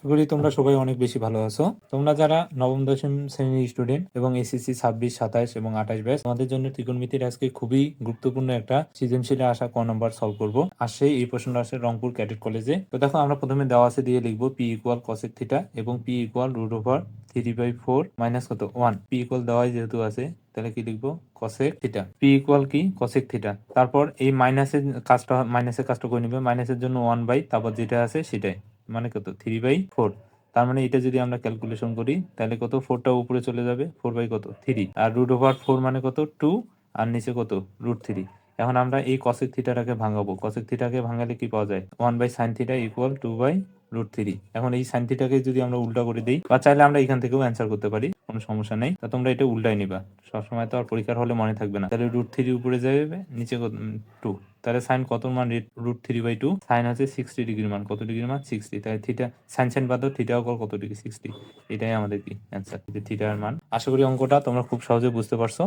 করি তোমরা সবাই অনেক বেশি ভালো আছো। তোমরা যারা নবম দশম শ্রেণীর স্টুডেন্ট এবং এসএসসি 26, 27 এবং 28 ব্যাচ, তোমাদের জন্য ত্রিকোণমিতির আজকে খুবই গুরুত্বপূর্ণ একটা সৃজনশীলে আসা ক নাম্বার সলভ করবো। আসছে এই প্রশ্নটা আসে রংপুর ক্যাডেট কলেজে। তো দেখো, আমরা প্রথমে দেওয়া আছে দিয়ে লিখবো পি ইকুয়াল কসেক থিটা এবং পি ইকুয়াল √/3/4 মাইনাস কত 1। পি ইকুয়াল দেওয়াই যেহেতু আছে, তাহলে কি লিখবো কসেক থিটা। পি ইকুয়াল কি কসেক থিটা। তারপর এই মাইনাসের কাজটা করে নিবে। মাইনাসের জন্য 1/, তারপর যেটা আছে সেটাই, মানে কত 3/4। তার মানে এটা যদি আমরা ক্যালকুলেশন করি তাহলে কত, 4টা উপরে চলে যাবে, 4/, কত 3, আর √/4 মানে কত 2, আর নিচে কত √3। এখন আমরা এই কসেক থিটাটাকে ভাঙাবো। কসেক থিটাকে ভাঙালে কি পাওয়া যায়, 1/sin θ ইকুয়াল 2/√3। এখন এই সাইন থিটাকে যদি আমরা উল্টা করে দিই, বা চাইলে আমরা এখান থেকেও অ্যান্সার করতে পারি, কোনো সমস্যা নেই। তা তোমরা এটা উল্টাই নিবা, সবসময় তো আর পরীক্ষার হলে মনে থাকবে না। তাহলে √3 উপরে যাবে, নিচে 2। তাহলে সাইন কত মান, √3/2। সাইন হচ্ছে 60 ডিগ্রির মান, কত ডিগ্রির মান 60। তাহলে থিটা সাইন বাদ দাও, থিটা কত ডিগ্রি 60। এটাই আমাদের কি অ্যান্সার, থিটার মান। আশা করি অঙ্কটা তোমরা খুব সহজে বুঝতে পারছো।